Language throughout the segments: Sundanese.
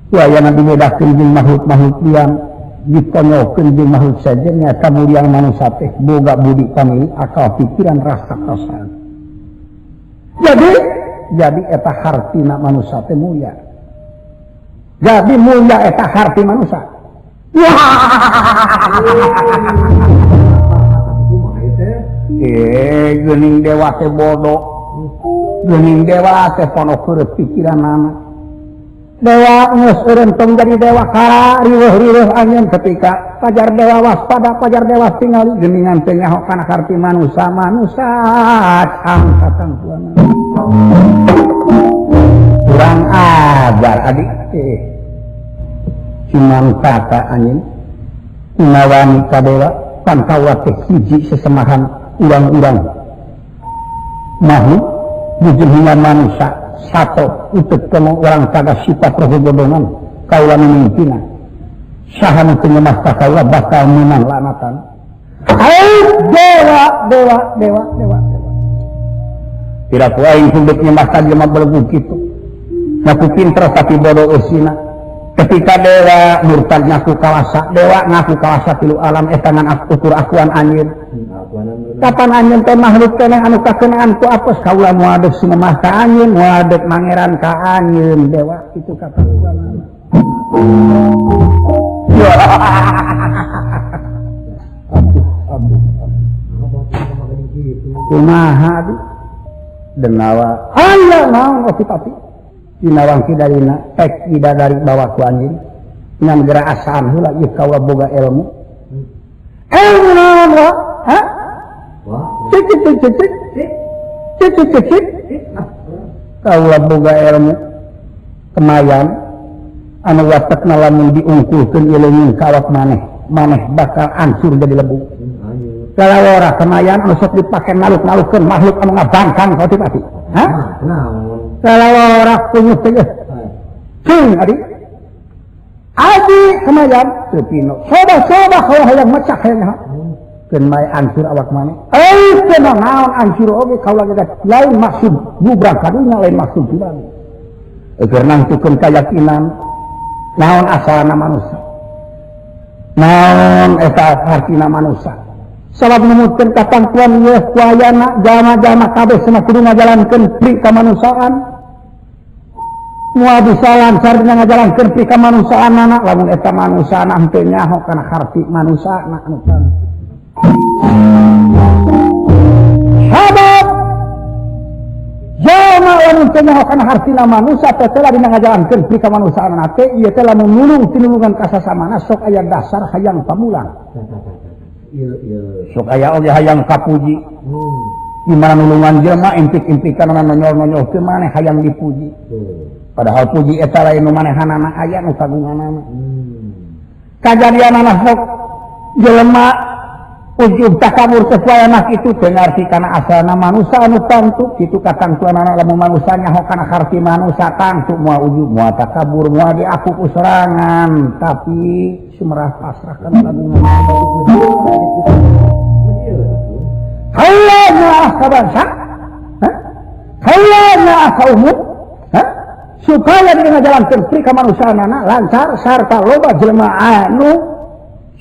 wayana dibedakeun jeung makhluk-makhluk liang ditonyokeun jeung makhluk saja nyata mulia manusia teh boga budi kami akal pikiran rasa perasaan. Jadi eta hartina manusia teh mulia. Jadi mulia eta harti manusia. Geuning dewa teh bodoh. Geuning dewa teh pono keureup pikiranana. Dewa geus eureun tong jadi dewa ka riweuh-riweuh anjeun ketika pajar dewa waspada pajar dewa tingali geuningan teh nyaho kana harti manusia angkatan tuana. Kurang ajar adik cuman kata anjeun nawani ka dewa pan kaula teh hiji sesemahan urang-urang makhluk jeung manusia satu untuk orang kada sifat perhubungan kaula mimimpina saha nu teu nyemah ka kaula bakal menang lanatan. Dewa tidak ku aing kudu nyemah ka jelema belegu kitu ngaku pinter tapi bodoh eusina ketika dewa murtad ngaku kawasa dewa ngaku kawasa tilu alam eta ngan ukur akuan anjeun. Kapan anjeun teh makhluk keneh anu kakenaan ku apes kaula moadeg sinemah ka anjeun moadeg mangeran ka anjeun dewa itu kata ulama. Kumaha di denawa aya naon tapi dinawang kidarina tek ida dari bawah ku anjeun ngan geura asaan heula ieu kaula boga ilmu naon wa ha cik kaula boga ilmu kemayan anu watekna lamun diungkulkeun ilmu ka awak maneh bakal hancur jadi lebu. Kalawara kemayan anu sok dipake naluk-nalukkeun makhluk anu ngabangkang ka pati. Ha? Naon? Kalawara kunyuk teh. Cing adi. Adi kemayan teu pino. Coba kalau hayang mecah hayang. Keun mae hancur awak maneh. Teu naon hancur oge kaula geus lain maksud bubrang kadunya lain maksud tibang. Keur nangtukeun kayakinan naon asalna manusia. Naon eta artina manusia. Sabab numutkeun katangtuan ieu kuayana jalma-jalma kabeh cenah kudu ngajalankeun pri kamanusiaan. Moal bisa lancar dina ngajalankeun pri kamanusiaanna lamun eta manusiana henteu nyaho kana harti manusiana anu kan. Sabab jalma lamun teu nyaho kana hartina manusia teh telah dina ngajalankeun pri kamanusiaanna teh ieu teh lamun nulung tinulungan ka sasamana sok aya dasar hayang pamulang. Sok aya oge hayang kapuji. Gimana nulungan jelema impik-impikan nonyol-nonyol teu maneh hayang dipuji. Padahal puji eta lain nu manehanana aya nu kagunganana. Kajadianana sok jelema ujug takabur teh poeana kitu teu ngarti kana asalna manusia anu tantu kitu katangtuanana lamun manusia nyaho kana harti manusia tantu moal ujug moal takabur moal diaku ku serangan tapi sumerah pasrahkan lamungan kaulana kabangsa kaulana kaumut supaya dengan jalan terpri kamanusiaanana lancar sarta loba jelema anu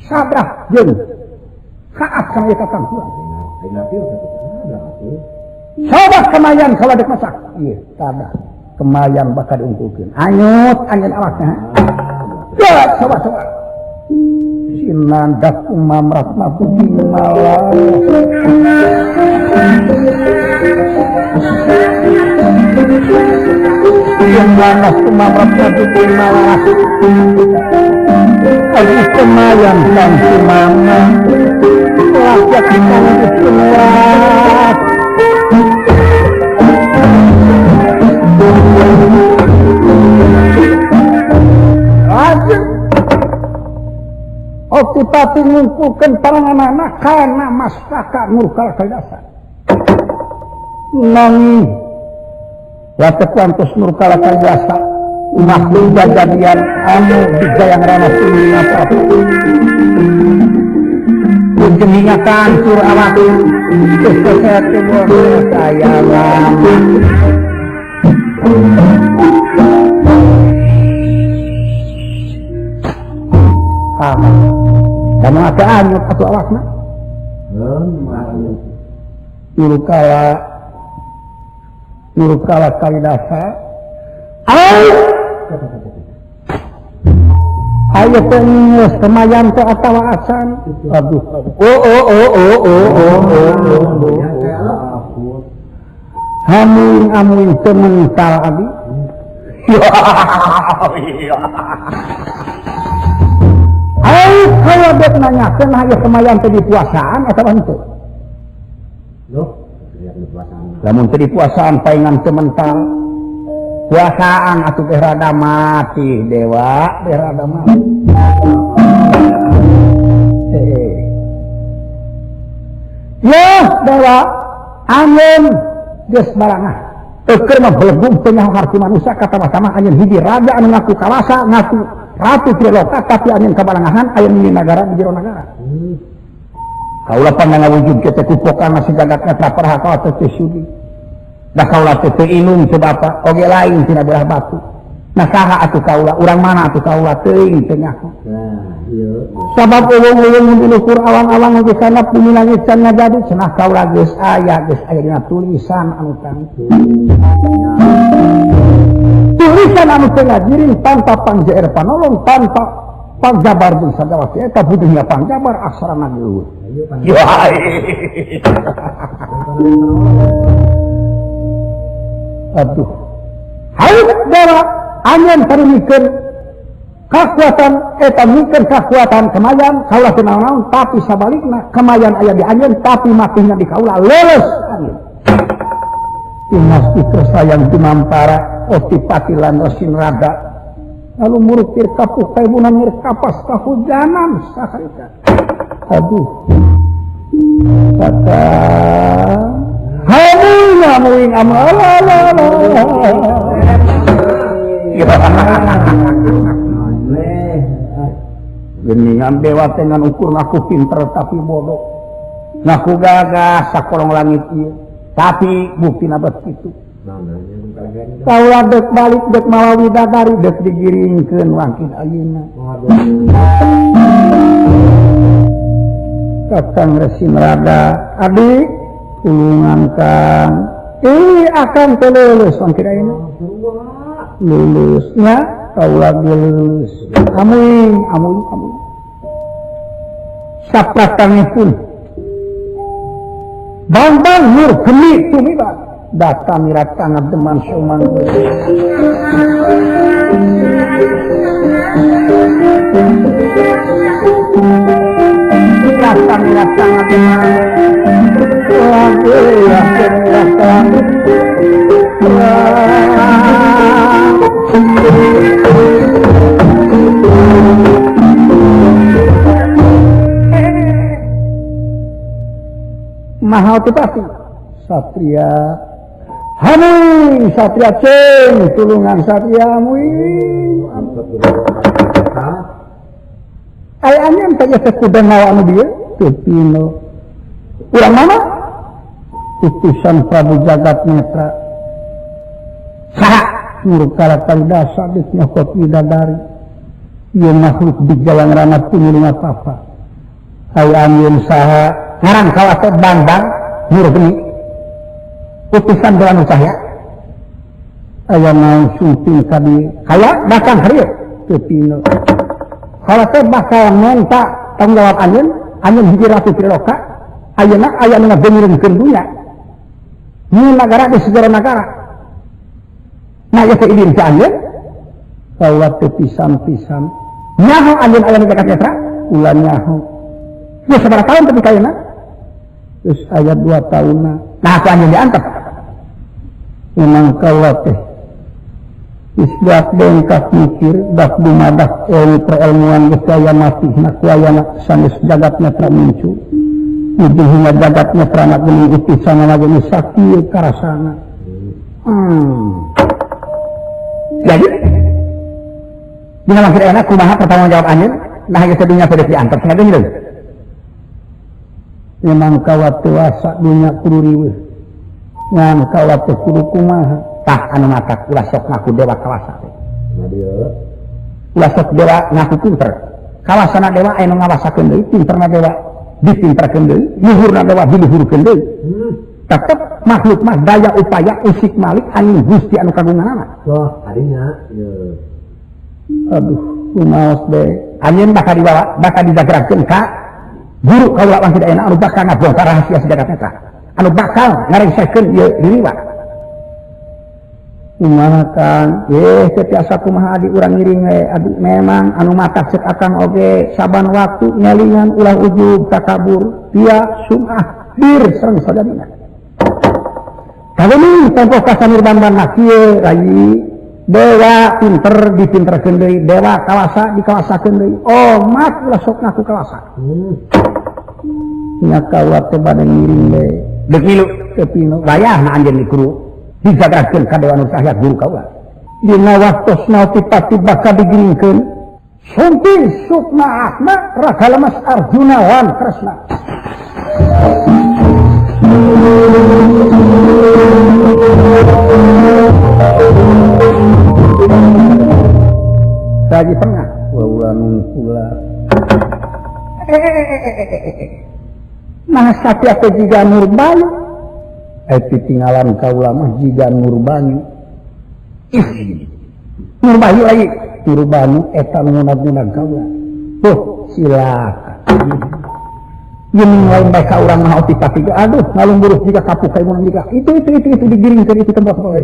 sabrah jeung kaat kana eta tangtuan sabar kemayan saladek masak ieu sabar kemayan bakal diungkulkeun anyut anjeun awakna sabar sinandak umam ratna puji malam sinandak umam ratna puji malam aku kemayan sang sumama layak kang kuat Oke tapi ngumpulkan paranganana karena masyarakat murkal kaidasa. Nangi watek wantos murkal kaidasa makhluk jadian anu digayang rana sini apa-apa. Jenengan kancur awak kesehatan saya lama. dan ada anyut atau awakna Nurkala Kalidasa ayo tengis kemayan teh atawa asan aduh amuin temental abi ayo kalau dek nanyakan ayo kemayan teh di puasaan atau henteu lamun teu di puasaan paingan temental puasaan atuh berada mati dewa berada mati ya dewa angin geus barangah keur mah belegum teu nyaho harti manusia kata-kata anjeun hiji raja anu ngaku kalasa ngaku ratu Triloka tapi anjeun kabalangahan aya di negara di jero negara kaula pandang wujud kita kupokan si jagatna traparhaka atau tesudi dah kaula teh inung teu bapa oge lain tina belah batu nah saha atuh kaula urang mana atuh kaula teuing teu nyaho sabab ulung-ulung mun ukur awan-awan geus sanap bumi langit can ngajadi cenah kaula geus aya dina tulisan anu tangtu tulisan anu teu ngajiring tanpa pangjaer panolong tanpa pangjabar jeung sagawati eta butuhnya pangjabar aksarana geus aduh hayu dewa anjeun parimikeun kakuatan eta mikeun kakuatan kemayan kaula teu naon tapi sabalikna kemayan aya di anjeun tapi matinya di kaula leles anjeun Imas itu sayang dimampara otipatilan rosin rada lalu murukir kapuk kaibunan mirkapas kahujanan saharika aduh kata Hamuing geningan dewa dengan ukur ngaku pinter tapi bodoh ngaku gagah sakolong langit ieu tapi buktina begitu kaula dek balik dek malawi dadari dek digiringkeun wangkin ayeuna Kakang Resin Rada adik tulungan kang akan lulus wangkin ayeuna lulusnya kaula lulus amuing sapratangipun bang nur geni tumiba data mirat tangan teman suman data mirat tangan teman mahal tetapi satria hamuing satria ceng tulungan satria hamuing ayahnya entahnya sekudan nawa anu dia tepino urang mana utusan Prabu Jagat Netra saha Nurkala Kalidasa diknya kopi dadari ia makhluk di jalan ranat punyuling apa-apa ayahnya saha ngarang kawasan bang murni putusan dalam cahaya aya naon sumping kadi kaya datang hari tepino kalau teh bakal minta tanggung jawab anjeun hiji ratu Triloka ayeuna aya nu ngabeungkeun dunya di negara di segala negara nah ya teh idin ka anjeun kaula teh pisan-pisan nyaho anjeun aya di Jagat Netra ulah nyaho geus sabaraha taun teh kayeuna terus ayat 2 tahun nah aku hanya diantar memang kaula teh isdak bengkak mikir dak dumadak perelmuan gaya mati nak wayana sanes Jagat Netra muncul ujung hingga Jagat Netra nak geni pisan lagi sakti karasana jadi dina maksud enak kumaha pertanggung jawab anjeun nah geus dunya pada diantar sengaja gitu memang kawat tuasa dunia kudu riweuh ngan kawat teh kudu kumaha tah anu matak ulah sok ngaku dewa kawasa teh ulah sok dewa ngaku pinter Kawasana dewa anu ngawasakeun deui, pinterna dewa dipinterkeun deui, luhurna dewa diluhurkeun deui. Tetep makhluk mah daya upaya usik malik anu Gusti anu kagunganana. Wah, adinya. Aduh, kumaos deh. Anjeun bakal dibawa, bakal dijagrakeun ka guru kaula wang tidak enak anu bakal ngabongkar rahasia sejagat eta. Anu bakal ngarengsehkeun ieu diriwa. Kumaha kan? Setiasa kumaha adi urang ngiring we. Adi memang anu matak cek akang oge saban waktu nyalingan ulah ujub takabur dia sumah bir sareng sadayana. Kagemi tempo kasanir bamban kieu rayi dewa pinter dipinterkeun deui, dewa kawasa dikawasakeun deui. Oh, mat ulah sok ngaku kawasa. Nya kaula teh bade ngiring we. Deuk milu teu pinu wayahna anjeun dikuru. Dijagrakeun ka dewa nu sahyat guru kaula. Dina waktosna tipati bakal digiringkeun sunting sukma akna raka lemas Arjuna wan Kresna. Lagi tengah wa nungkula. Nah satya teh jiga Nurbayu. Tinggalan kaula mah jiga Nurbayu. Nurbayu lagi Nurbayu eta nu ngunag-ngunag kaula. Silakan. Yen lain bae ka urang mah otik-otik. Aduh, ngalungguruh jika kapuk ka imun jika. Itu digiringkeun itu tempat poe.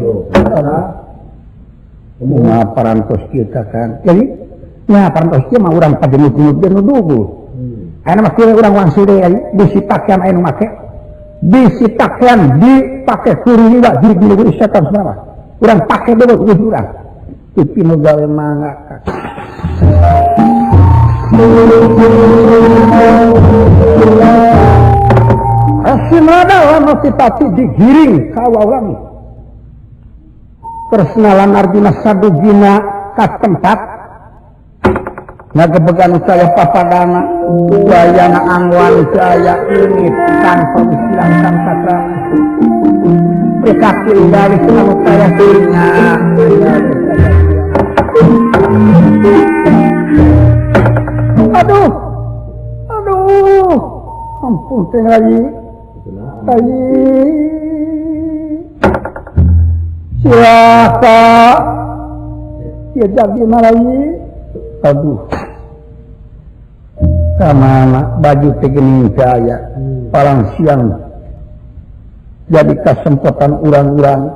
Umumna parantos kieu kan. Jadi nya parantos kieu mah urang pajenuh-jenuh dulu. Ayeuna mah kieu urang wangsul deui bisi pakaian anu make. Bisi pakaian dipake kuri liwa diri setan semua. Urang pake dewe urang. Itu nu gawe mangga. Asinada lama tipati digiring kawawang. Persnalan Arjuna sadugina ka tempat ngagebegan saya papadana wayana angwan saya ini tanpa istilah satra pekati dari selalu saya sirnya aduh ampun lagi siapa dia jadi malai aduh kamana baju tegening jaya palang siang jadi kesempatan urang-urang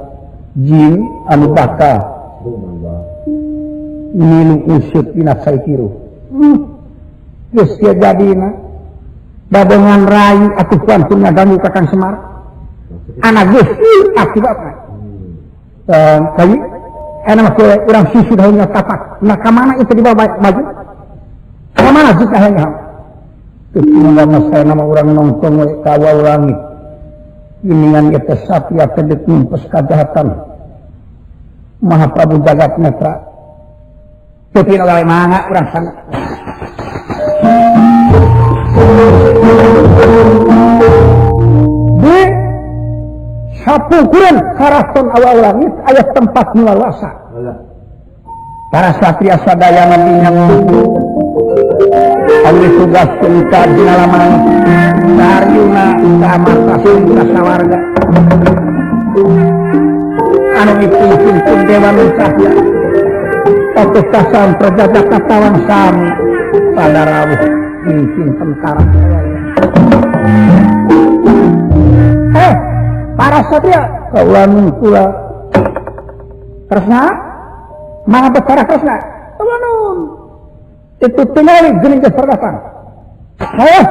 jin anu bakal milu usut dina saitiru geus sia jadina babengan rai atuh kuantun ngaganggu Kakang Semar anak geus akibatna kayi enak mah urang susu dah nya tapak nah ka mana itu dibawa baju ka mana jika hanya ketinggalan saya nama urang nongkrong we ka langit iningan ieu teh satya teh numpes kajahatan Maha Prabu Jagat Netra teu pina gawe mangga urang sana di sapukureun karaton awal langit aya tempat nularwasa para satria sadaya nabinang Awi tugas kita dinalaman Daryuna Kamata Sindra Sawarga anu dipimpin pun Dewa Nucahya Oke kasan perjajah katawan sami pada rawuh mimpin tentara para satria kaulan kula Kresna maha betara Kresna kawanun itu tingali gening keserdatan ayo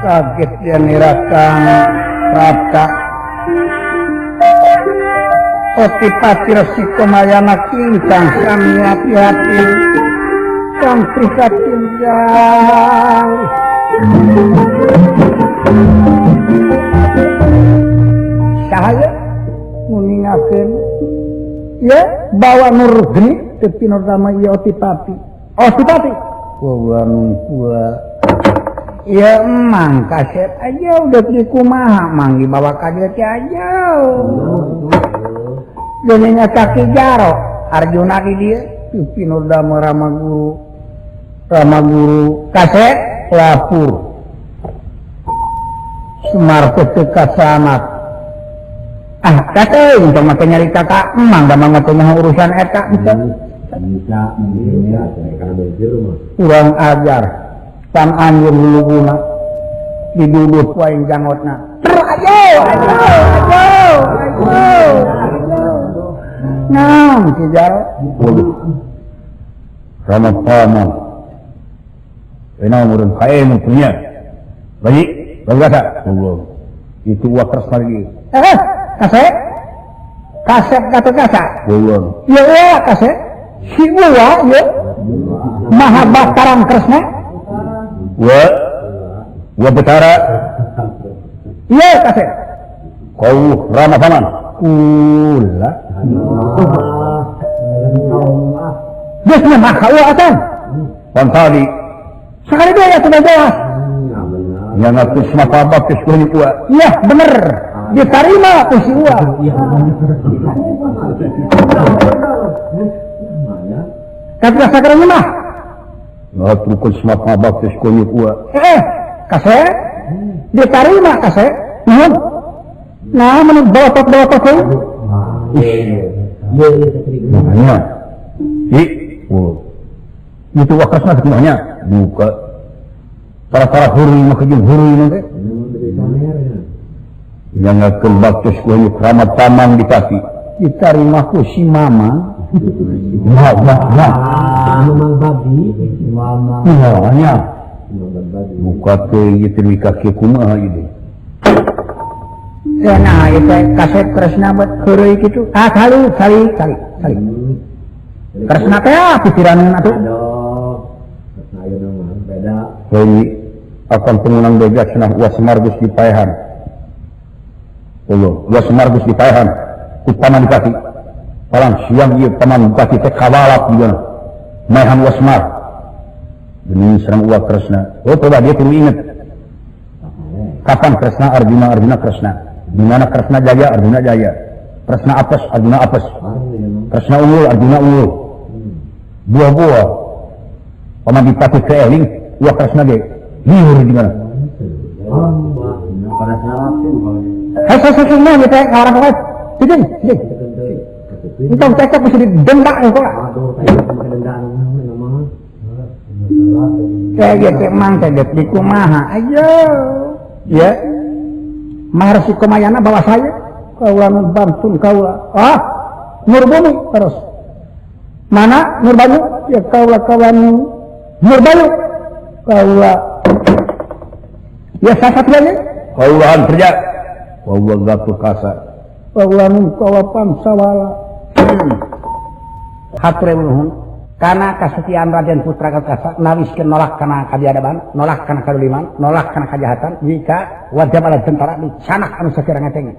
Kaget dia nirakan Rata Otipati Resi Komayana Kintang Sami hati-hati Kang Prihatinjang Sahaya Muningaken Ya bawa Nurgeni Tepi Nurdama iya Otipati Otipati Wawan pula ya emang kaset aja udah beli kumaha mang dibawa kaget aja jadinya kaki jaro Arjuna di dia Pipi Nurdama Rama Guru kaset lapur Semar ketika sanat kata untuk makin nyari kakak emang gak mengetengah urusan eta bisa kurang ajar tan anjir dulu guna didulut waing jangotna ayo nah kejar Rama Paman enak murun kain punya bagi kata itu wakras lagi kaset kata belum ya kaset si uwa ya maha bakaran Kresna Wa betara iya kasih kau Rama Paman kula biasanya maka atan pantali sekali dia sudah jelas yang aku semapa baptis kulit ua iya bener diterima kusi ua tapi rasa kerana mah Natukul semapa baptis kulit ua kasih diterima kasih nah menurut bawa-bawa kau makanya itu wakasnya semuanya buka para huri makajun huri nanti yang akan baptis kulit Rama Paman dikasih diterima ku si mama memang babi mama hanya buka ke itu kaki kumaha itu ya nah itu kaset Kresna buat hurui gitu kali Kresna teh pikiran atuh Kresna ayo nama beda hei akan pengunang bebas cenah Wasmargus di Payahan Wasmargus di Payahan ku paman dikasih palang siang ieu paman bupati teh kawalap juga maehan Wasmar geuning sareng ulah Kresna coba dia perlu ingat kapan Kresna Arjuna Kresna di mana Kresna jaya Arjuna jaya Kresna apes Arjuna apes Kresna unggul Arjuna unggul buah-buah paman dipati keeling ulah Kresna ge liur di mana Saya kita orang lain sidin itu cekak mesti didendak kok kayak gitu emang kayak di kumaha ayo ya Maharsi Komayana bawa saya kaulah Bantun kaulah Nurbumi terus mana Nurbanyu ya kaulah kawan Nurbanyu kaulah ya sasat lagi kaulahan kerja kaulah gatu kasar kaulah kawapan sawala hatur nuhun kana kasetiaan Raden Putra Kakasa nawiskeun nolak kana kadiadaban nolak kana kaduliman nolak kana kajahatan jika wajib ala tentara dicanak anu sakira ngateng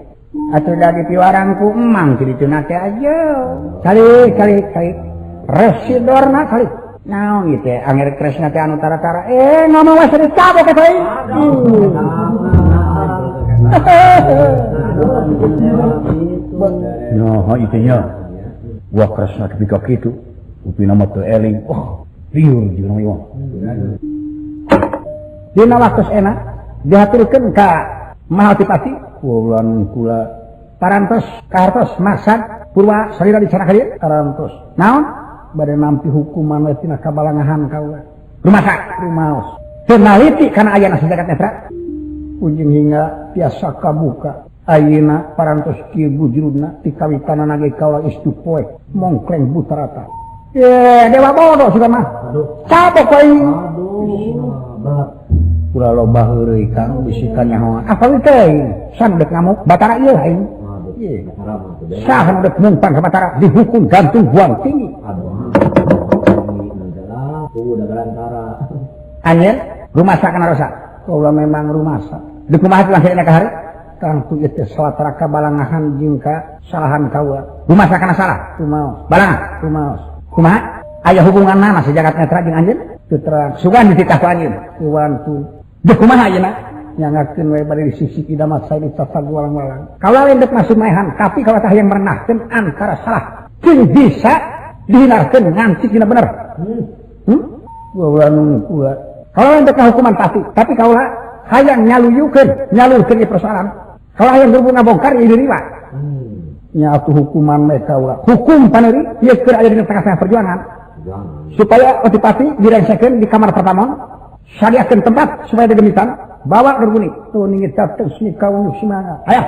atuh da dipiwarangku emang kitu teh aja kali residorna kali naon ieu teh anger Kresna teh anu tara-tara ngomong wae sedih cabok teh nah itu nya wah Kresna ketika kitu upi nama teu eling liur juga nama ieu dina waktu enak dihaturkeun ka Maha Adipati Kulan kula parantos kahartos maksad purwa sarira dicara kieu parantos. Naon? Bade nampi hukuman we tina kabalangahan kaula. Rumaos. Teu naliti kana ayana sajagat netra. Ujung hingga tiasa kabuka. Ayeuna parantos kieu bujurna ti kawitanana ge kaula istu poe mongkleng butarata. Dewa bodoh sudah mah. Capek poe. Aduh. Kula loba heureuy Kang bisikan nyaho. Apa we teh? Sandek ngamuk batara ieu aing. Ieu. Saha dek mungpan ka batara dihukum gantung buang tinggi. Aduh. Udah garantara. Anjeun rumasa kana rosa. Kula memang rumasa. Di kumaha langsirna ka hari? Kang tu ieu teh sawatara kabalangahan jeung ka salahan kaula. Rumasa kana salah. Kumaos. Balangan. Kumaos. Kumaha? Aya hubunganna sajagat netra jeung anjeun? Teu terang. Sugan dititah ku anjeun. Kuwantu. Deh kumaha ayeuna? Nyangakeun we bari disisiki damat sae ditata walang-walang. Kaula lain dek masuk maehan, tapi kaula tah yang merenahkeun antara salah. Teu bisa dihinarkeun nganti dina bener. Kaula nungkula. Kaula lain dek hukuman pasti, tapi kaula hayang nyalurkeun ieu persoalan. Kaula hayang berbunga bongkar ieu diri wa. Nya atuh hukuman we kaula. Hukum paneuri ieu keur aya dina tengah-tengah perjuangan. Supaya otipati direngsekeun di kamar pertama. Sadiakeun tempat supaya digemitan, bawa berbunyi. Tuh ningit dateng sini kau semangat. Ayo.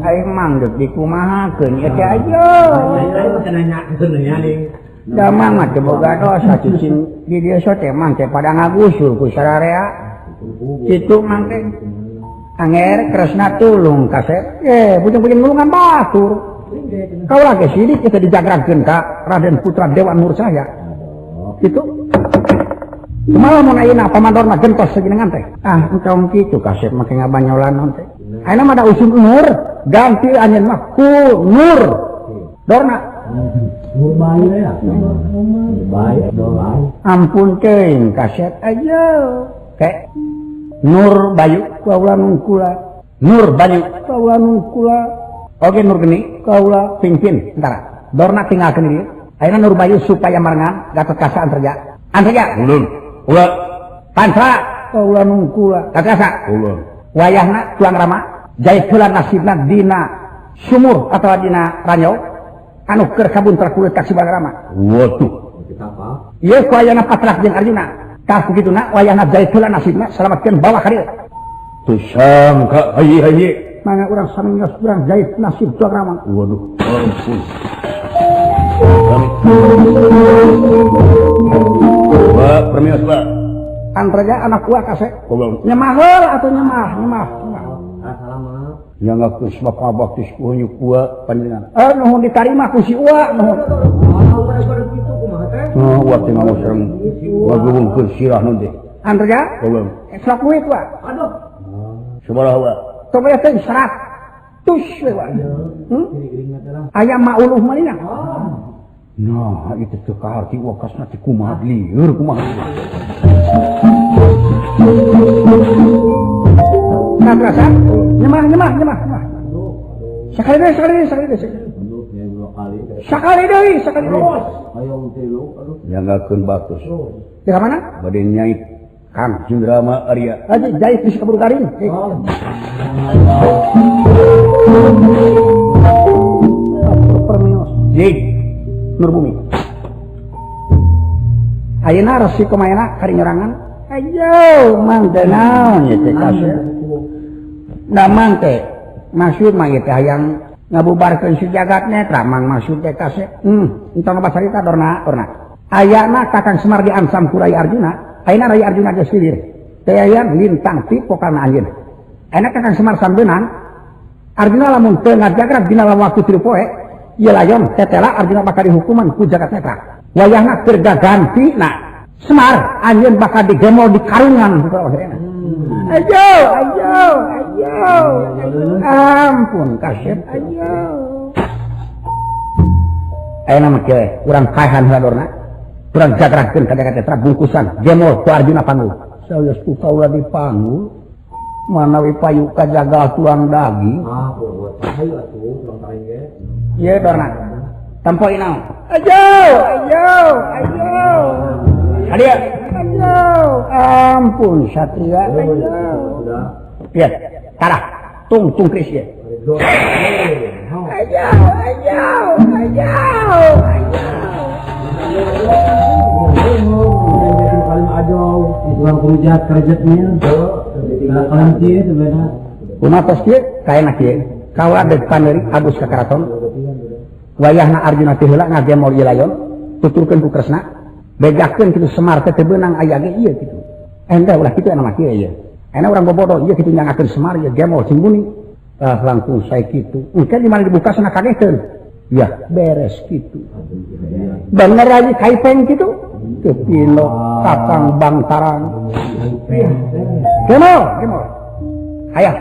Ayo mangdek dikumahakeun ya teh aja. Ayo nanyakeun nya ning. Da mangga teh boga dosa cicing di dieu teh mah teh pada ngagusur ku sararea. Kitu mah teh. Anger kresna tulung kasep puting-puting nulungan batur kau lagi sidik kita dijagrakeun ka Raden Putra Dewa Nur Cahya itu kumaha mun ayeuna pamandorna gentos sajenengan teh engkau kitu kasep make ngabanyolan teh ayeuna mah da usul Nur ganti anjeun mah ku Nur dorna Nur bae ya bae ampun teuing kasep aja kayak Nur Bayu kaula nungkula Nur Bayu kaula nungkula oge Nur geni kaula pingpin entara dorna tinggalkeun dieu ayeuna Nur Bayu supaya marengan gatot kasa antreja ulun ulah pansra kaula nungkula gatot kasa ulun wayahna tuang rama jait heula nasibna dina sumur atawa dina ranjau anu keur kabunter ku leutak si Balarama waduh apa ieu ku ayana Patrak jeung Arjuna tah begituna wayahna jait heula nasibna salamatkeun bawa ka dieu teu sangka hayi mangga urang sami geus urang jait nasib tuang rama waduh ampun Pak permios Pak antreja anak gua kasih nyemah heul atuh nyemah assalamualaikum nya ngakeus bapak baktis ku heunyuk gua panjenengan nuhun ditarima ku si Uwa nuhun waktu ngomong serem ngagubungkeun sirah nun teh antreja sok duit wa aduh sabaraha wa coba teh 100 we wa aya mauluh malina nah itu teh kaharti wakasna teh kumaha lieur kumaha kadrasan nyemah sekali deui hayong tilu aduh nyanggakeun batus di mana bade nyait Kang Jundrama Arya aja jait di kabur garing permios jig Nur Bumi ayeuna resi kumayana karingerangan ayo mang teh naon nya teh kasih da mang teh maksud mah teh hayang ngabubarkeun si jagat netra mang maksud teh kasih entong basarita dorna ayana Kakang Semar di Ansam ku Rai Arjuna ayeuna Rai Arjuna geus silir teh aya lintang tipokana anjeun ayeuna Kakang Semar sambeunang Arjuna lamun teu ngajagrag dina waktu 3 poe ieu layon tetela Arjuna bakal dihukuman ku jagat netra wayahna keur gagantina Semar anjeun bakal digemol di karungan ku akhirna ayo ampun kasep ayo ayeuna mah kieu urang kahan heula urang jagrakeun ka jagat netra bungkusan gemol ku Arjuna panggul saeus ku kaula dipanggul manawi payu ka jagal tuang daging buat payu atuh tuang daging ge ieu dorna Tampoi naon? Ayo. Hadia. Ayo. Ampun Satria. Ayo. Ya, tara. Tung Kris ya. Ayo. Orang kerjatnya, kalau dia sebenarnya. Kumaha dia kayak dia. Kau ada paneri Agus ke karaton. Wayahna Arjuna teh heula ngagemol ieu layon, tuturkeun ku Kresna. Begakeun kitu Semar teh teu beunang aya ge ieu kitu. Enda ulah kitu anu kieu ieu. Ena urang bobodo ieu kitu nyangakeun Semar ieu gemol cimbuni. Langkung sae kitu. Engke di mana dibuka sana kagekeun. Ya, beres kitu. Bener aja kaipeng kitu. Kepino kakang bangtarang. Gemol. Hayah.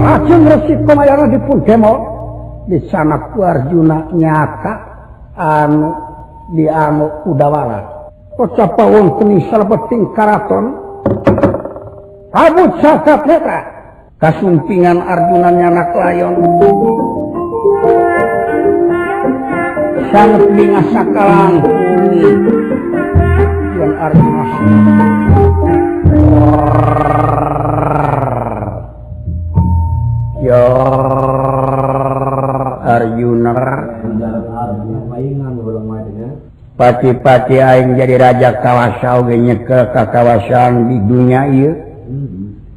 Ajeng resik komayana dipun gemol di sana ku Arjuna nyata anu dianu Udawara. Kocapawon teni salebeting karaton kabut sakat netra kasumpingan Arjuna nyanak layon sangat bingasa kalang yang Arjuna Arjuna pati-pati aing jadi raja kawasa oge nyekel ka kawasan di dunia ieu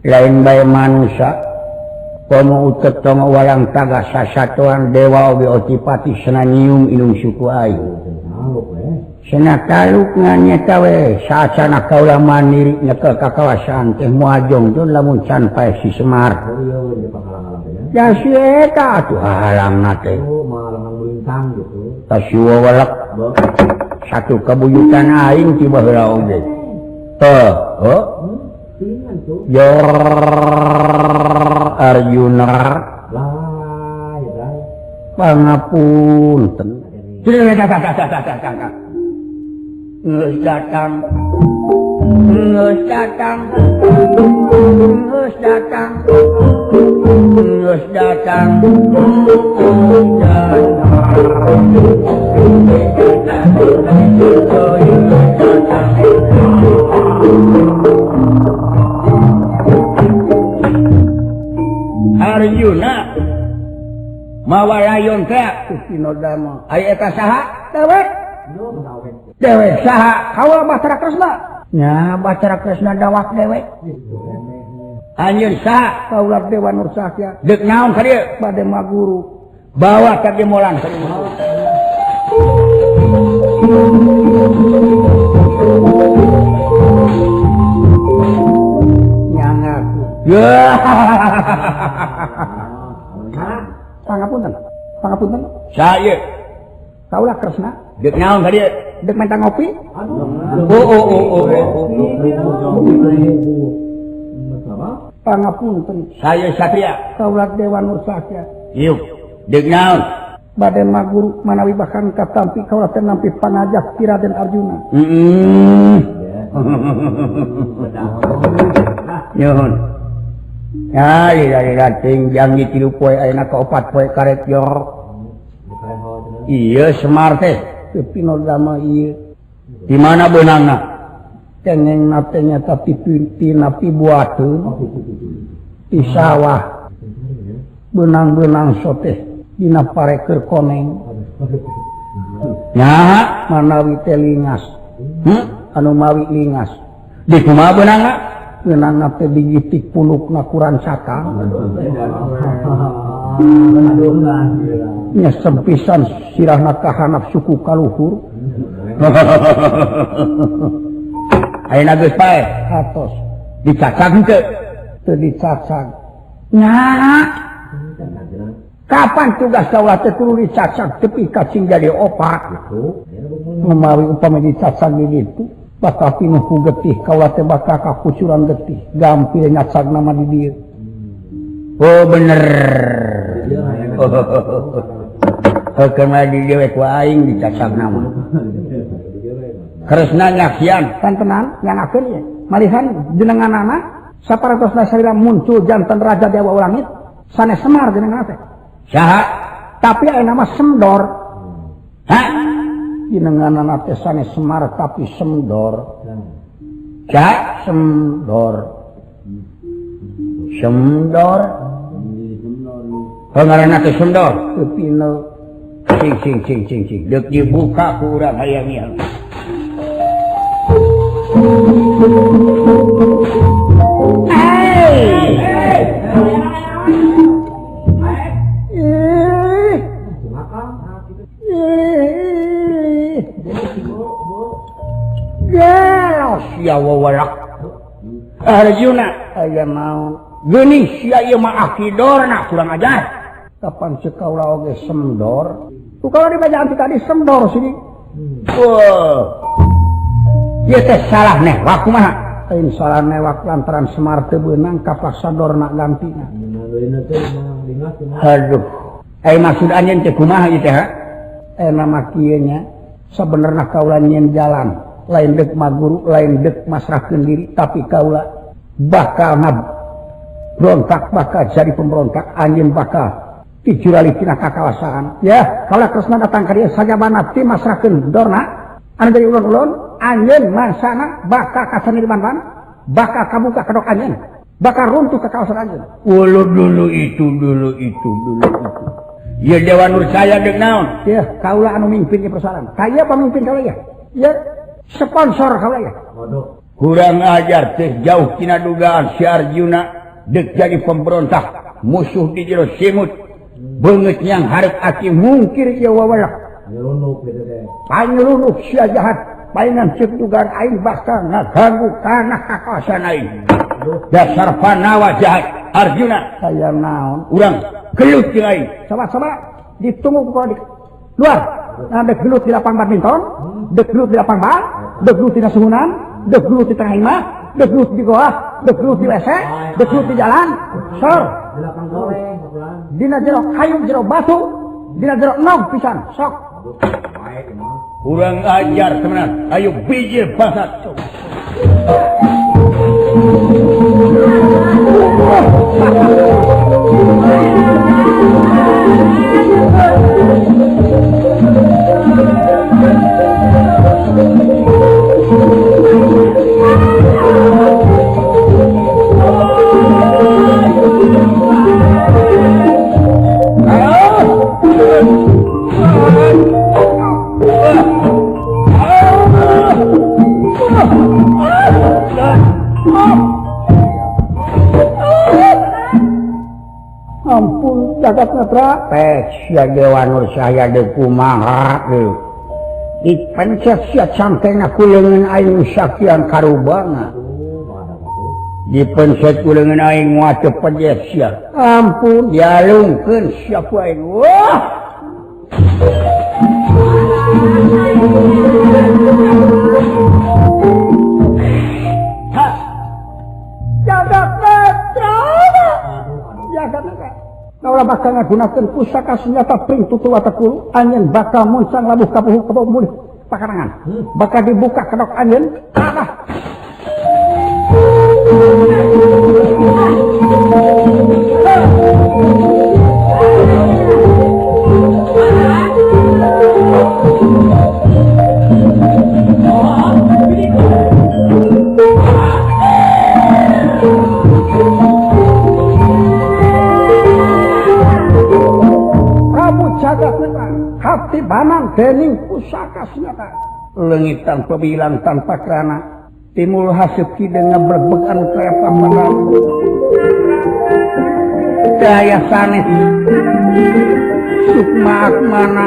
lain bae manusia komo utek tong walang taga sasatuan dewa oge otipati sena nyium inung suku aing sena taluk nganyeta we saacana kaula mandiri nyekel ka kawasan teh muajong tun lamun can pae si Semar ya si eta atuh halangna teh tasiwa walak satu kebuyutan aing tiba heula oge teh Arjuna pangapunten geus datang Arjuna mawa layon teh Pinodama aya eta saha dewek saha kaula Bacara Kresna nya Bacara Kresna dawak dewek anjeun saha kaula Dewa Nursakya deuk naon ka dieu bade maguru bawa ka gemolan ka dieu nyangaku pangapunten saya kaula Kresna deuk naon ka dieu deuk minta ngopi pangapunten saya Satria kaula Dewa Nursakya ieu deuk naon bade maguru manawi bahkan katampi kaula teh nampi pangajak ti Raden Arjuna nyuhun dari rating janji 3 poe ayeuna ka 4 poe karet yor iya Semar teh Pinodama ieu di mana beunangna kengeng nate nyata tina pibuateun di sawah beunang-beunang soteh dina pareker koneng nyaha manawi teh lingas anu mawi lingas di kumaha beunangna beunangna teh digitik pulukna kuran saka nya sempisan sirahna kahanap suku kaluhur ayeuna geus pae atos dicacag henteu teu dicacag nya kapan tugas kaula teh kudu dicacag tepi kacing jadi opat memawi upami dicacag di ditu bakal pinuh ku getih kaula teh bakal kakucuran getih gampil nyacag nama di dieu oh bener kena di dewek ku aing dicacag nama Kresna nyaksian kan tenan nyangakeun ye malihan jenenganana saparantos salira muncul janten raja dewa langit sanes Semar jenengan teh. Saha? Tapi aya nama Semdor. Hah? Jenengan teh sanes Semar tapi Semdor. Saha? Semdor. Semdor. Pengarana teh Semdor. Tepino. Cing. Dek dibuka ku urang hayang ieu. Sia wawarak. Arjuna Aya naon? geuning sia ieu mah akidorna kurang ajar. Kapan sekaula oge Semdor? Tu kalau dibacaan ti tadi Semdor sini. Wah. Ieu teh salah newak kumaha? Lain salah newak lantaran Semar teu beunang kapaksa dorna gantina. Aduh. Maksud anjeun teh kumaha ieu teh? Nama kieu nya sabenerna kaula nyen jalan. Lain dek maguru, lain dek masrahkeun diri, tapi kaula bakal berontak, bakal jadi pemberontak, anjeun bakal dijurali tina kakawasaan. Ya, kaula tresna datang ka dieu sajabana ti masrahkeun dorna, anu jadi ulun-ulun, anjeun mansana bakal kasani diban-ban, bakal kabuka kedok anjeun, bakal runtuh kakawasaan anjeun. Ulu dulu itu. Ya Dewa Nur saya dek naon? Ya, kaula anu mimpin ieu persoalan. Kaya pamimpin kaula ya. Ya, sponsor kaula ya. Kurang ajar teh jauh tina dugaan si Arjuna dek jadi pemberontak musuh di jero simut beungeut yang hareup aki mungkir ieu wawarak panyelunuk sia jahat paingan ceuk dugaan aing bakal ngaganggu kana kakasan aing dasar panawa jahat Arjuna Aya naon? urang gelut jeung aing Sama-sama ditunggu kalau di luar. Nah, dek gelut di lapang badminton, dek gelut di lapang bal, dek gelut di nasuhunan, dek gelut di tengah imah, dek gelut di goa, dek gelut di WC, dek gelut di jalan. Sor. Dina jero kayu jero batu, dina jero nog pisan. Sok. kurang ajar temenan ayo bijil basat Ampun jagat netra. sia Dewa Nur saya deuk kumaha deuk dipencet sia cangkengna ku leungeun aing sakian karubana dipencet ku leungeun aing moal teu pedes sia Ampun. dialungkeun sia ku aing wah Jagat netra. Jagat netra. Kaula bakal ngagunakeun pusaka senjata pring tutul watakulu anjeun bakal muncang labuh kapuh mulih pakarangan bakal dibuka kedok anjeun kabah jagat netra hati banang dening pusaka senjata leungitan pebilang tanpa kerana timul haseup kideu ngabrebegan kereta menang daya sanes sukma akmana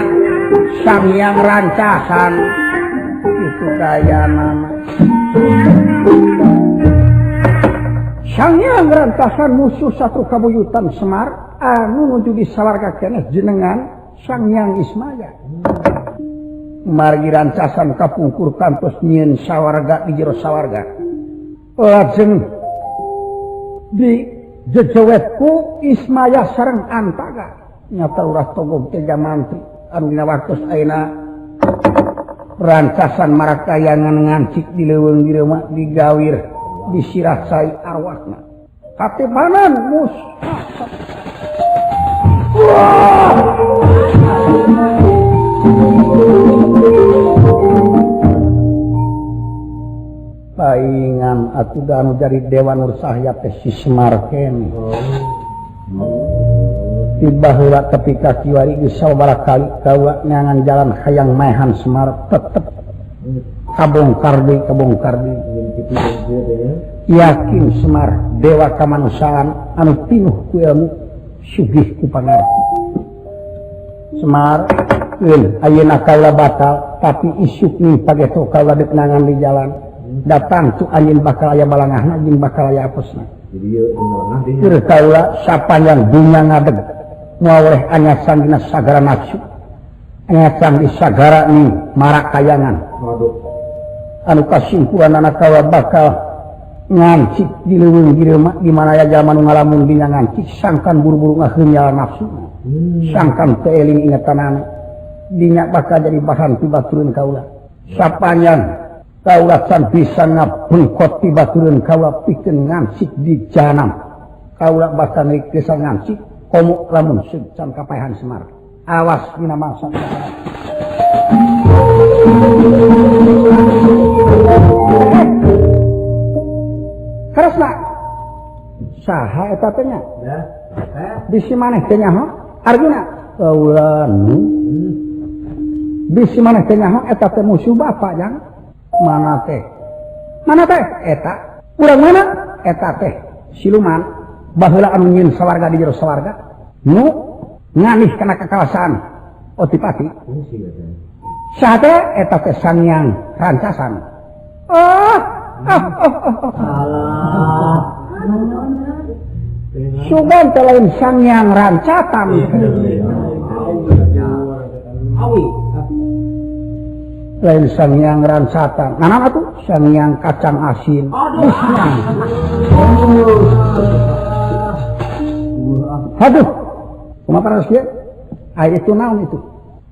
sang yang rancasan itu daya nama sang yang rancasan musuh satu kabuyutan Semar anu nuju di sawarga keneh jenengan Sang Hyang Ismaya margi rancasan kapungkur kantos nyieun sawarga di jero sawarga lajeng di jejewetku Ismaya sareng Antaga nyata urah togog tega mantri anu dina waktos ayeuna rancasan marakayangan ngancik di leuweung direuma digawir disirah sai arwahna katebanan mus Paingan atuh anu jadi Dewa Nur Cahya teh si Semar kene. Tiba heula tepi ka kiwari geus sabaraha kali kaula nyangan jalan hayang maehan Semar tetep kabongkar deui yakin Semar dewa kamanusiaan anu pinuh ku ilmu sugih ku pangarti. Semar ayeuna kaula batal tapi isuk nih pageto kaula deuk nangan di jalan datang tu anjeun bakal aya balangahna jeung bakal aya apesna. Jadi ieu balangah dinya. Keur kaula sapanjang dunya ngadeg moal anyasan dina sagara nafsu. Anyasan di sagara ni marak kayangan. Waduh. Anu kasimpulanna kaula bakal ngancik di leuweung jelema di mana aya jalma nu ngalamun dina ngancik sangkan buru-buru ngaheunyalan nafsu. Sangkan teu eling ingetanana. Dinya bakal jadi bahan tibatureun kaula. Sapanjang kaula can bisa ngabengkot tibatureun kaula pikeun ngancik di jahanam. Kaula bakal ngeukeusan ngancik komo lamun can kapaehan Semar. Awas dina mangsa. Karosna saha eta teh nya? Ya. Bisi maneh teh nyaho? Arjuna. Kaula nu. Bisi maneh teh nyaho eta teh musuh bapa jang? Mana teh? Mana teh? Eta. Urang mana? Eta teh siluman baheula anu nyieun sawarga di jero sawarga. Nu nganih kana kakawasan Otipati. Saha teh eta teh Sangyang Rancasan. Alah. Sugan teh lain Sangyang Rancatan. Awi. Lain Sangyang Rancatan. Nana tuh Sangyang Kacang Asin. Aduh. Kumaha paras kieu? Ai itu naon itu?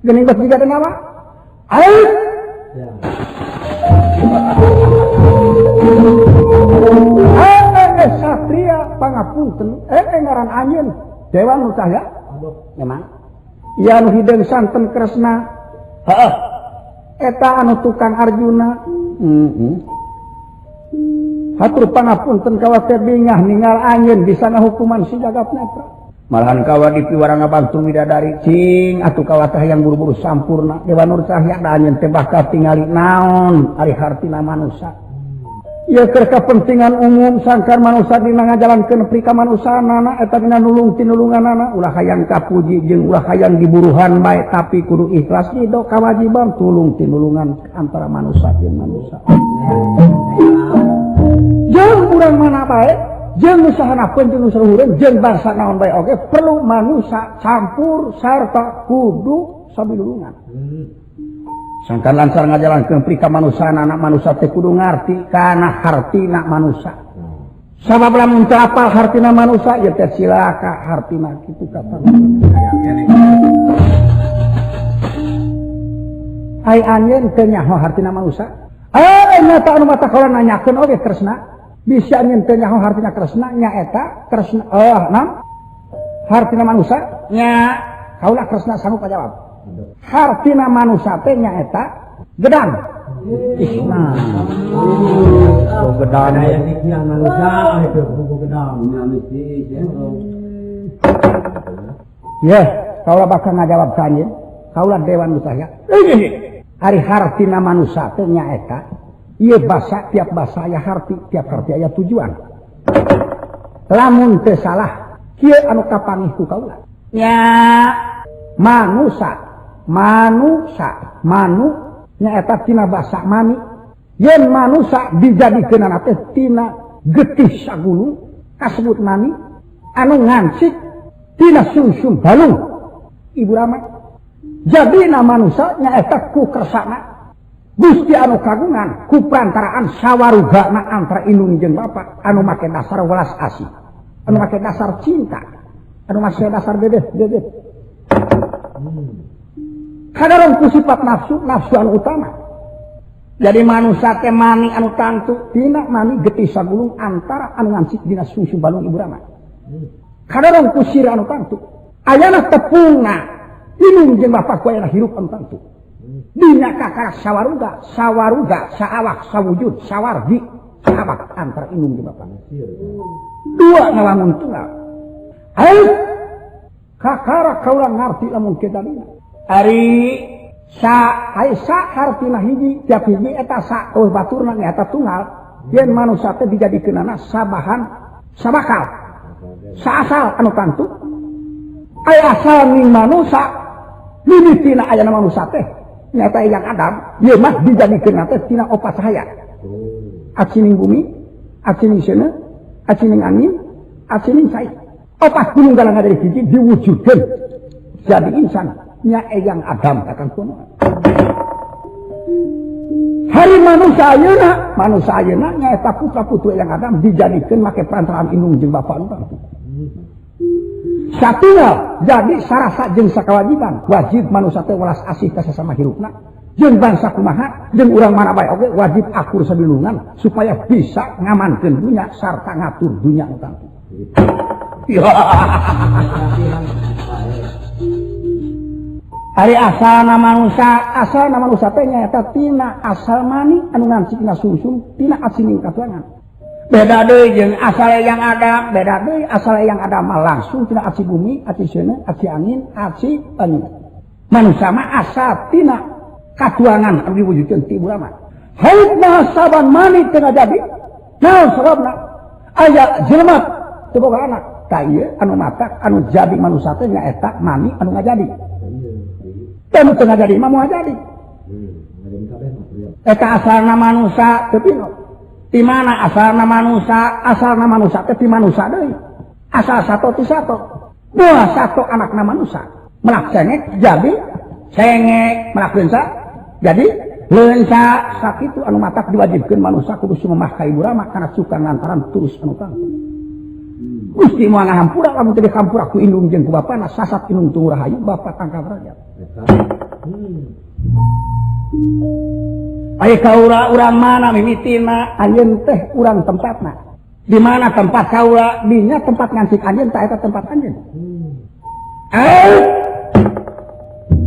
Geuning bas jiga nama? Ai. Satria pangapunten. Ngaran anjeun Dewa Nur Cahya. Memang. Ya nu hideung santen Kresna. Heeh. Eta anu tukang Arjuna. Hatur pangapunten kawa teh bingah ningal anjeun bisa ngahukuman si Jagatnata. Malahan kawa dipiwara ngabantu widadari cing atuh kawa teh hayang buru-buru sampurna. Dewa Nur Cahya da anjeun teh bakal tingali naon ari hartina manusia. Ieu keur kapentingan umum sangkar manusia dina ngajalankeun pri ka manusiaana eta dina nulung tinulunganana ulah hayang kapuji jeung ulah hayang diburuhan bae tapi kudu ikhlas ridho kawajiban tulung tinulungan antara manusia jeung manusia. Jeung urang mana bae jeung usahanakeun jeung saluhureun jeung bangsa naon bae oge perlu manusia campur sarta kudu sabilulungan. Sangkan lancar ngajalankeun pri ka manusiaana anak manusia teh kudu ngarti kana hartina manusia. Sabab lamun teu apal hartina manusia ieu teh cilaka hartina kitu kata. Ai anjeun teu nyaho hartina manusia. Nyata anu mata kaula nanyakeun oge Kresna. Bisa anjeun teu nyaho hartina Kresna nyaeta Kresna hartina manusia nya kaula Kresna sanggup jawab. Hartina manusia teh nyaeta gedang. Isna. Gedang yang manusia itu buku gedang mesti ya. Kaula bakal ngajawab ka anjeun. Kaula Dewa Nur Cahya. Ari hartina manusia teh nyaeta ieu basa tiap basa aya harti, tiap harti aya tujuan. Lamun teu salah kieu anu kapanggih ku kaula. Nya manusia manu nyaeta tina basa mani yen manusia dijadikeunana teh tina getih sagulung kasebut mani anu ngancik tina sungsum balung Ibu Rama jadina manusia nyaeta ku kersana Gusti anu kagungan ku perantaraan sawarugana antara indung jeung bapa anu make dasar welas asih anu make dasar cinta anu make dasar dedeh kadaron ku sifat nafsu anu utama. Jadi manusia teh mani anu tantu tina mani getih sagulung antara anu ngancik dina sungsum balung Ibu Rama. Kadaron ku sir anu tantu ayana tepungna inung jeung bapak ku ayana hirup entantu dina kakara sawaruga saawak sawujud sawargi saawak antara inung jeung bapak dua ngalamun tunggal ayo kakara kaula ngarti lamun kedalina ari hartina hiji tiap hiji eta baturna eta tunggal yen manusia teh dijadikeunana sabahan sabakal saasal anu tantu aya asal ning manusia mimitina ayana manusia teh nyata yang Adam ieu mah dijadikeunna teh tina opat cahaya acining bumi acining seuneu acining angin acining sai opat gunung galangna dari hiji diwujudkeun jadi insan nya eyang Adam akan kuno hari manusia ayeuna nyaeta putra putu eyang Adam dijadikeun make perantaraan indung jeung bapa anu satunggal jadi sarasa jeung sakawajiban wajib manusia teh welas asih ka sesama hirupna jeung bangsa kumaha jeung urang mana bae oge wajib akur sabilungan supaya bisa ngamankeun dunya sarta ngatur dunya utang Ari asalna manusia teh nyaeta tina asal mani anu ngancikna sungsung tina acining katuangan. Beda deui jeung asal yang Adam, beda deui asal yang Adam mah langsung tina aci bumi, aci seuneu, aci angin, aci angin. Manusia mah asal tina katuangan anu diwujudkeun ti ulama. Hautna saban mani teu ngajadi. Naon sababna? Aya jelema teu boga anak. Ka ieu anu matak anu jadi manusia teh nyaeta mani anu ngajadi. Temu tengah jadi mau jadi. Eta asalna manusia tapi di mana asalna manusia teh di manusia deui. Asal satu ti satu. Dua satu anakna manusia. Melak cengek jadi cengek melak leunsa jadi leunsa sakitu anu matak diwajibkeun manusia kudu sumemah ka ibu rama kana suka ngantaran terus anu kangtu. Gusti moal ngahampura lamun teu dihampura ku indung jeung ku bapana sasat indung tunggu rahayu bapa tangkap raja. Aya kaula urang mana mimitina anjeun teh urang tempatna. Di mana tempat kaula dinya tempat ngancik anjeun tah eta tempat anjeun.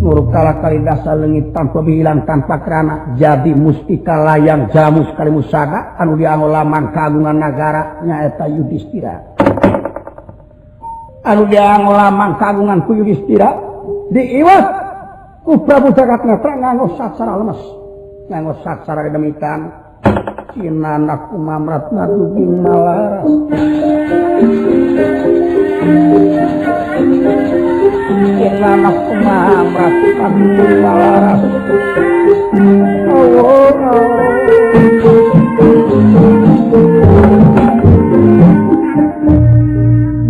Nuruk kala kali dasar leungit tanpa bilang tanpa kerana jadi mustika layang jamu sekali musada anu dianggo lamang kagungan nagara nyaeta Yudhistira. Anu dianggo lamang kagungan ku Yudhistira diiwat ku Prabu Jagatnetra nganggo sacara lemes nganggo sacara demikian cinana kumamratna duging malaras cinana kumamratna duging malaras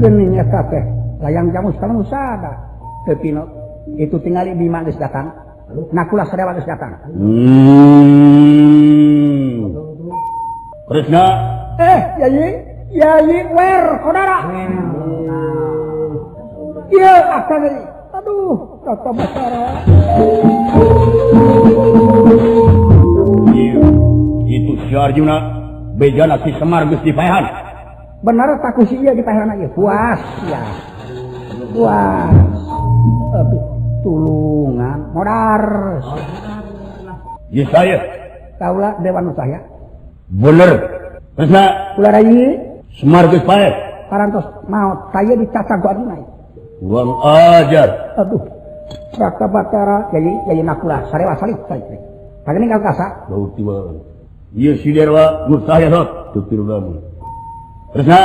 geninya kabeh layang jamu sekali musada tepino itu tinggal di mana geus datang nakula sadewa geus datang Krishna Yayi wer saudara iya akan aduh kata basara itu si Arjuna bejana si Semar geus dipaehan bener tak ku si ieu dipaehan ieu puas ya puas tapi tulungan modar ya saya kaula dewan saya bener Krishna kula rayi Semar geus paeh parantos maot saya dicacak ku Arjuna kurang ajar aduh Raka Batara jadi nakula sarewa salib pagani kal kasa bau tiwa ieu si Derwa nur saya sok teu pirulami Krishna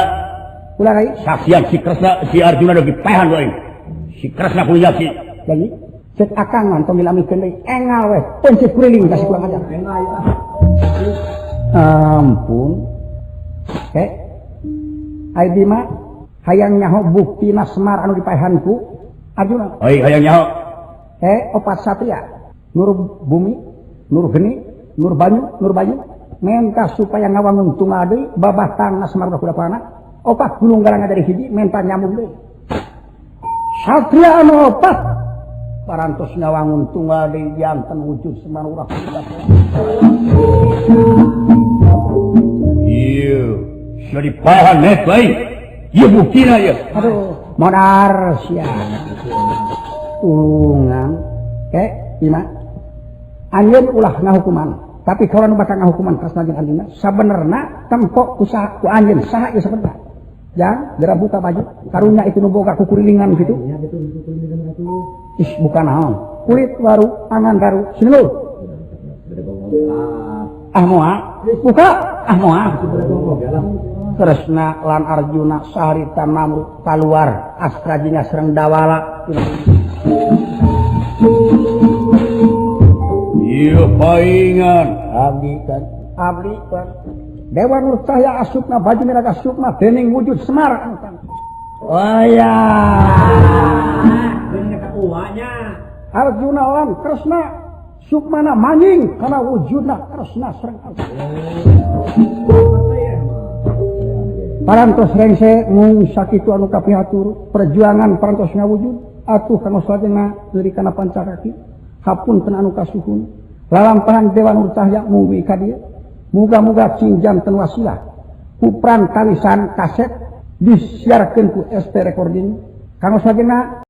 kula rayi saksian si Krishna si Arjuna lagi paehan wae si Krishna kuliah si jadi cek akangan tong dilamikeun deui engal we pencet kuriling kasih kurang ajar ampun ai bima hayang nyaho buktina Semar anu dipaehanku Arjuna ai hayang nyaho opat satria nur bumi nur geni nur banyu menta supaya ngawangun tunggal deui babatangna Semar kuda panana opat gunung galangna dari hiji menta nyambung deui satria anu opat parantos ngawangun tunggal deui janten wujud Semar urang iya sudah dipaehan net bae ieu buktina ieu aduh modar sia tulungan Ima anjeun ulah ngahukuman tapi kalau bakal ngahukuman Kresna jeung Arjuna sabenerna tempo usaha ku anjeun saha ieu sabenerna jang geura buka baju karunya itu nu boga kukurilingan gitu bukan naon kulit baru angan baru sini moal buka moal Kresna lan Arjuna saharita mamruk kaluar astra jeung sareng dawala Iya paingan abdi kan Dewa Nur Cahya asupna baju merah asupna dening wujud Semar oh ya Arjuna lan Kresna sukmana manjing karena wujudna Kresna sareng parantos rengse mung sakitu anu kapihatur perjuangan parantos ngawujud atuh kanggo sadayana deuri kana pancakaki hapunten anu kasuhun lalampahan Dewa Nur Cahya mungwi ka dieu muga-muga cinjanten wasilah kupran kalisan kaset disiarkeun ku ST Recording kanggo sadayana